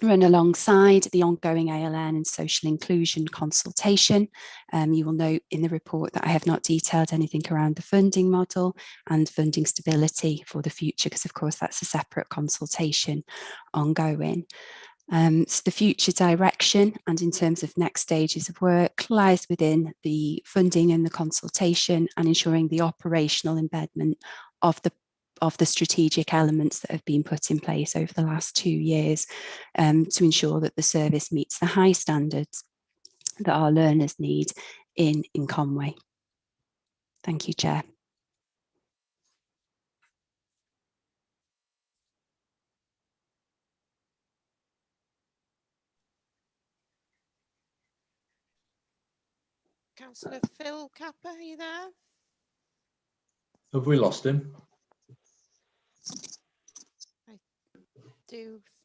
run alongside the ongoing ALN and social inclusion consultation. You will note in the report that I have not detailed anything around the funding model and funding stability for the future, because of course that's a separate consultation ongoing. So the future direction and in terms of next stages of work lies within the funding and the consultation and ensuring the operational embedment of the strategic elements that have been put in place over the last 2 years to ensure that the service meets the high standards that our learners need in Conway. Thank you, Chair. Councillor Phil Capper, are you there? Have we lost him?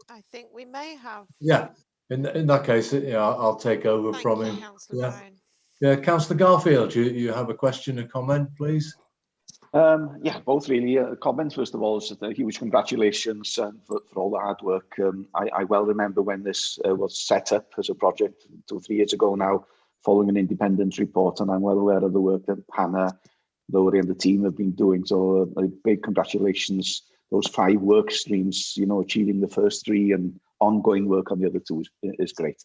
I think we may have. Yeah, in that case, yeah, I'll take over from him. Councillor Bryan. Yeah, Councillor Garfield, you have a question, a comment, please? Yeah, both really. A comment, first of all, is a huge congratulations for all the hard work. I well remember when this was set up as a project 2 or 3 years ago now, following an independent report, and I'm well aware of the work that Hannah, Laurie and the team have been doing. So a big congratulations. Those 5 work streams, you know, achieving the first 3 and ongoing work on the other 2 is great.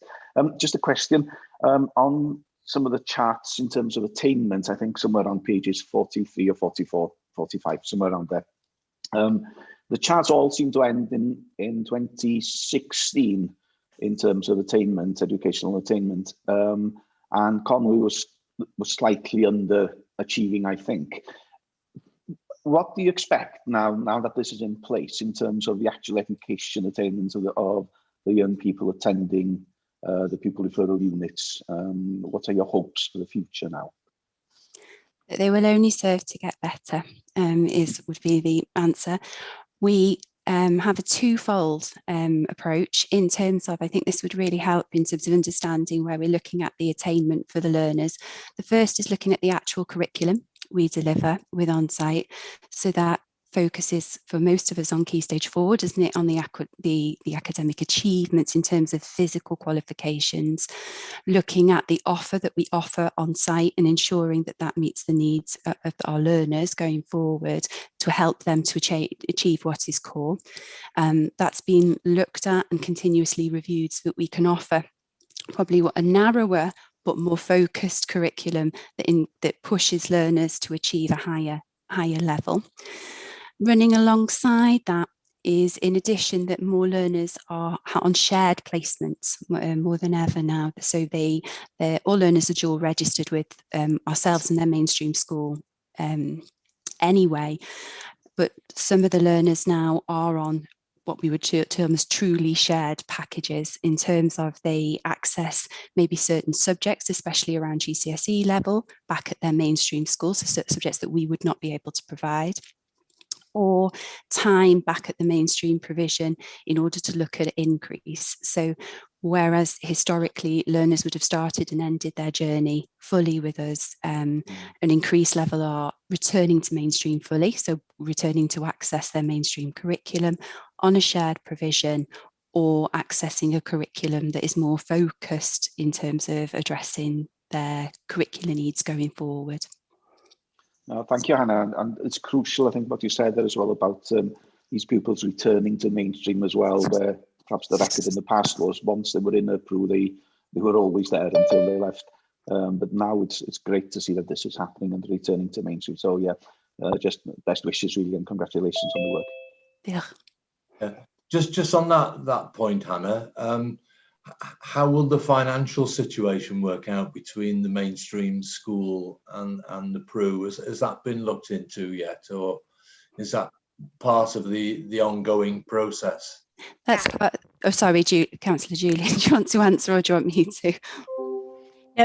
Just a question on some of the charts in terms of attainment, I think somewhere on pages 43 or 44, 45, somewhere around there. The charts all seem to end in 2016 in terms of attainment, educational attainment, and Conwy was slightly underachieving, I think. What do you expect now that this is in place in terms of the actual education attainment of the young people attending the pupil referral units? What are your hopes for the future now? They will only serve to get better, would be the answer. We have a twofold approach in terms of, I think this would really help in terms of understanding where we're looking at the attainment for the learners. The first is looking at the actual curriculum we deliver with Onsite, so that focuses for most of us on Key Stage 4, doesn't it, on the academic achievements in terms of physical qualifications, looking at the offer that we offer on site and ensuring that that meets the needs of our learners going forward to help them to achieve what is core. That's been looked at and continuously reviewed so that we can offer probably a narrower but more focused curriculum that pushes learners to achieve a higher level. Running alongside that is, in addition, that more learners are on shared placements more than ever now. So all learners are dual registered with ourselves and their mainstream school anyway. But some of the learners now are on what we would term as truly shared packages, in terms of they access maybe certain subjects, especially around GCSE level, back at their mainstream school, so subjects that we would not be able to provide, or time back at the mainstream provision in order to look at increase. So whereas historically learners would have started and ended their journey fully with us, an increased level are returning to mainstream fully, so returning to access their mainstream curriculum on a shared provision, or accessing a curriculum that is more focused in terms of addressing their curricular needs going forward. Thank you, Hannah. And it's crucial, I think, what you said there as well about these pupils returning to mainstream as well, where perhaps the record in the past was once they were in a PRU, they were always there until they left. But now it's great to see that this is happening and returning to mainstream. So yeah, just best wishes really, and congratulations on the work. Yeah. Just on that point, Hannah, how will the financial situation work out between the mainstream school and the PRU? Has that been looked into yet, or is that part of the ongoing process? That's sorry, Councillor Julian, do you want to answer or do you want me to?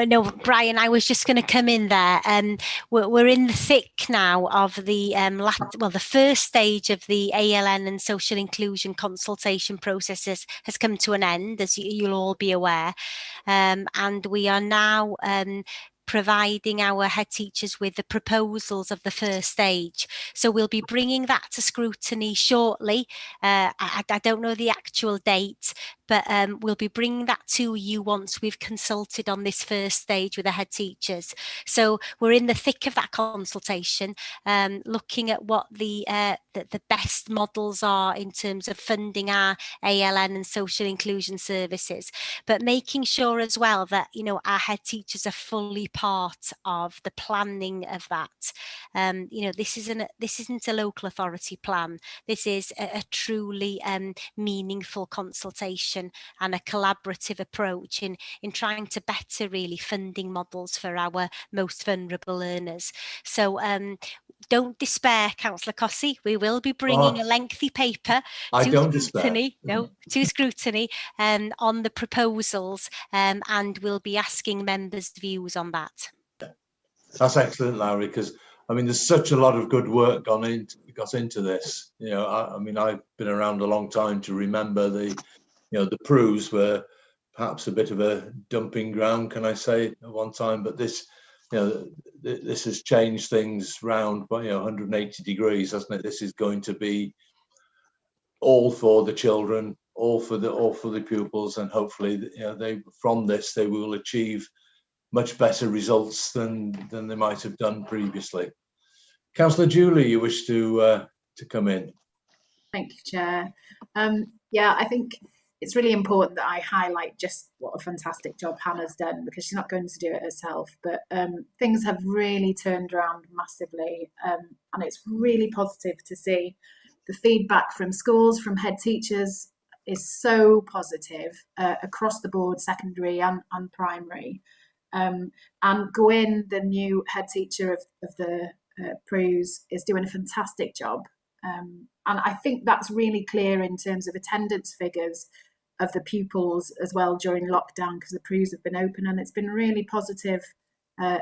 No, Brian, I was just going to come in there. We're in the thick now of the the first stage of the ALN and social inclusion consultation processes has come to an end, as you'll all be aware, and we are now providing our head teachers with the proposals of the first stage. So we'll be bringing that to scrutiny shortly. I don't know the actual date, but we'll be bringing that to you once we've consulted on this first stage with the head teachers. So we're in the thick of that consultation, looking at what the best models are in terms of funding our ALN and social inclusion services, but making sure as well that, you know, our head teachers are fully part of the planning of that. You know, this isn't a local authority plan. This is a truly meaningful consultation and a collaborative approach in trying to better really funding models for our most vulnerable learners. So don't despair, Councillor Cossey. We will be bringing a lengthy paper to scrutiny on the proposals, and we'll be asking members' views on that. That's excellent, Larry, because I mean, there's such a lot of good work got into this. You know, I mean, I've been around a long time to remember the PRUs were perhaps a bit of a dumping ground, can I say, at one time, but this, you know, this has changed things round by 180 degrees, hasn't it? This is going to be all for the children, all for the pupils, and hopefully, you know, from this they will achieve much better results than they might have done previously. Councillor Julie, you wish to come in? Thank you, Chair. Yeah, I think it's really important that I highlight just what a fantastic job Hannah's done, because she's not going to do it herself. But things have really turned around massively, and it's really positive to see the feedback from schools, from head teachers is so positive across the board, secondary and primary. And Gwyn, the new head teacher of the Prues, is doing a fantastic job. And I think that's really clear in terms of attendance figures of the pupils as well during lockdown, because the Prues have been open and it's been really positive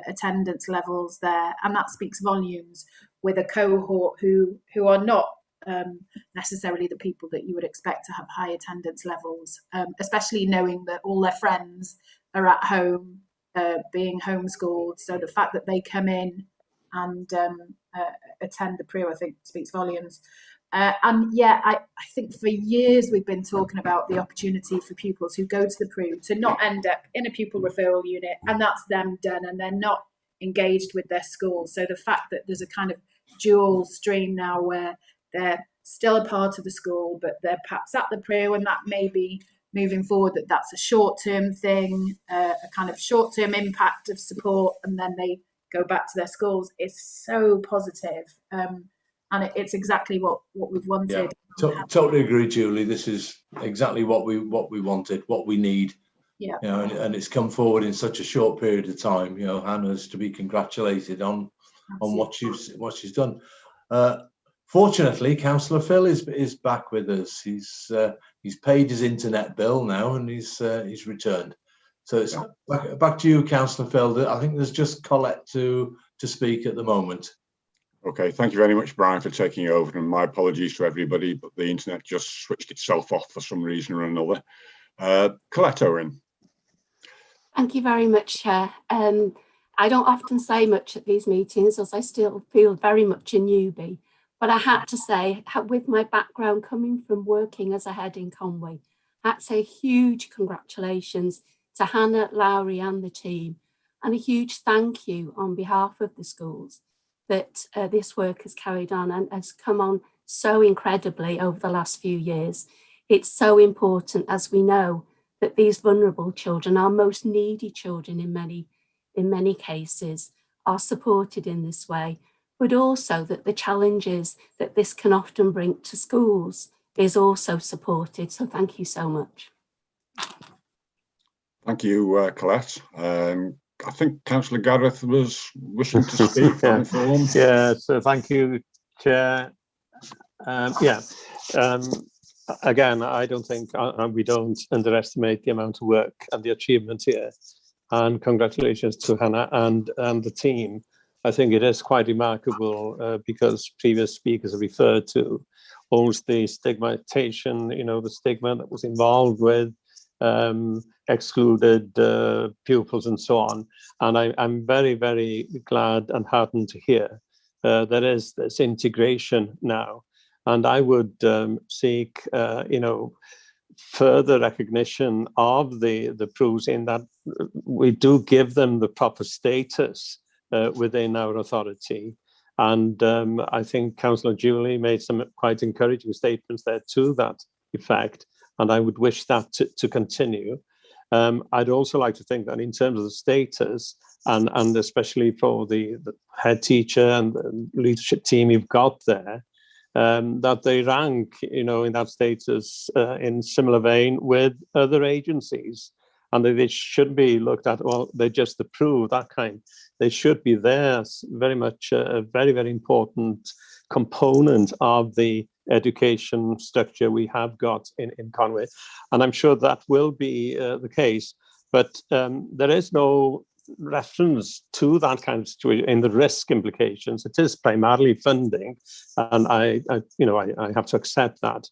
attendance levels there. And that speaks volumes with a cohort who are not necessarily the people that you would expect to have high attendance levels, especially knowing that all their friends are at home being homeschooled. So the fact that they come in and attend the Pru, I think, speaks volumes. And yeah, I think for years we've been talking about the opportunity for pupils who go to the Pru to not end up in a pupil referral unit, and that's them done, and they're not engaged with their school. So the fact that there's a kind of dual stream now where they're still a part of the school, but they're perhaps at the Pru, and that may be moving forward, that's a short-term thing, a kind of short-term impact of support, and then they go back to their schools, is so positive. And it's exactly what we've wanted. Yeah, totally agree, Julie. This is exactly what we wanted, what we need. Yeah. You know, and it's come forward in such a short period of time. You know, Hannah's to be congratulated on what she's done. Fortunately, Councillor Phil is back with us. He's paid his internet bill now, and he's returned. So it's back to you, Councillor Phil. I think there's just Colette to speak at the moment. Okay, thank you very much, Brian, for taking over, and my apologies to everybody, but the internet just switched itself off for some reason or another. Colette Owen. Thank you very much, Chair. I don't often say much at these meetings, as I still feel very much a newbie, but I had to say, with my background coming from working as a head in Conway, I had to say huge congratulations to Hannah, Lowry and the team, and a huge thank you on behalf of the schools that this work has carried on and has come on so incredibly over the last few years. It's so important, as we know, that these vulnerable children, our most needy children in many cases, are supported in this way, but also that the challenges that this can often bring to schools is also supported. So thank you so much. Thank you, Colette. I think Councillor Gareth was wishing to speak. Yeah, so thank you, Chair. Again, I don't think we don't underestimate the amount of work and the achievement here. And congratulations to Hannah and the team. I think it is quite remarkable because previous speakers have referred to almost the stigmatization, you know, the stigma that was involved with excluded pupils and so on. And I'm very, very glad and heartened to hear there is this integration now. And I would seek, further recognition of the Prues in that we do give them the proper status within our authority. And I think Councillor Julie made some quite encouraging statements there to that effect. And I would wish that to continue. I'd also like to think that in terms of the status, and especially for the head teacher and the leadership team you've got there, that they rank, in that status in similar vein with other agencies, and that they should be looked at. Well, they just approve that kind. They should be there, very much a very, very important component of the education structure we have got in Conway, and I'm sure that will be the case. But there is no reference to that kind of situation in the risk implications. It is primarily funding, and I have to accept that.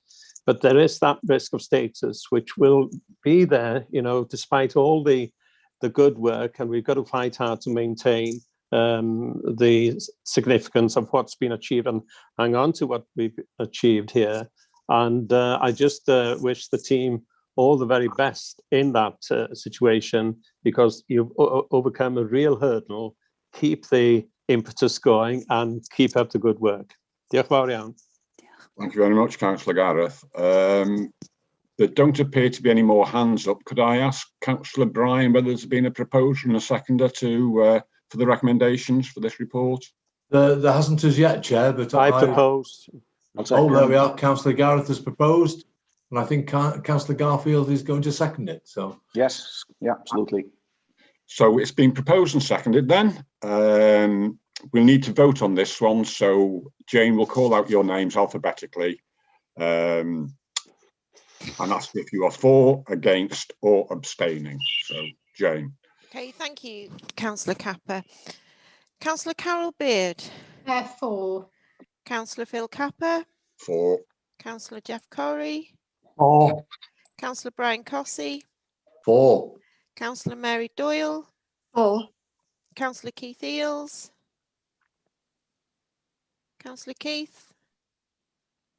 But there is that risk of status which will be there, despite all the good work, and we've got to fight hard to maintain the significance of what's been achieved and hang on to what we've achieved here. And I just wish the team all the very best in that situation, because you've overcome a real hurdle. Keep the impetus going and keep up the good work. Diolch yn fawr iawn. Thank you very much, Councillor Gareth. There don't appear to be any more hands up. Could I ask Councillor Bryan whether there's been a proposer and a seconder to for the recommendations for this report? There hasn't as yet, Chair, but I propose. Oh, there we are. Councillor Gareth has proposed, and I think Councillor Garfield is going to second it. So yes, yeah, absolutely. So it's been proposed and seconded then. We'll need to vote on this one. So Jane will call out your names alphabetically and ask if you are for, against or abstaining. So Jane. Okay, thank you, Councillor Capper. Councillor Carol Beard. For. Councillor Phil Capper. For. Councillor Jeff Corey. For. Councillor Brian Cossey. For. Councillor Mary Doyle. For. Councillor Keith Eales. Councillor Keith.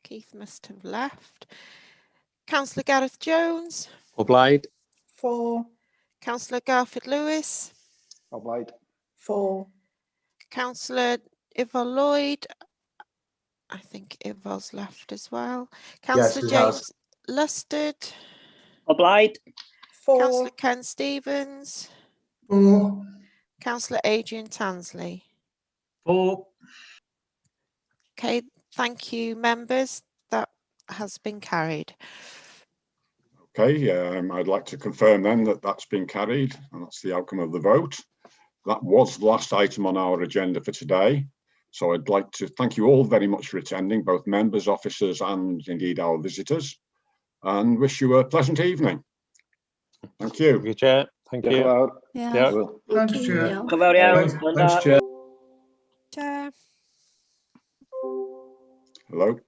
Keith must have left. Councillor Gareth Jones. Obliged. For. Councillor Garfield Lewis. Obliged. For. Councillor Yvonne Lloyd. I think Yvonne's left as well. Councillor James Lusted. Obliged. For. Councillor Ken Stevens. For. Councillor Adrian Tansley. For. Okay, thank you, members. That has been carried. Okay, I'd like to confirm then that that's been carried and that's the outcome of the vote. That was the last item on our agenda for today. So I'd like to thank you all very much for attending, both members, officers and indeed our visitors, and wish you a pleasant evening. Thank you. Thank you, Chair. Thank you. Yeah. Thank you, Chair. Thanks, Chair. Chair. Hello.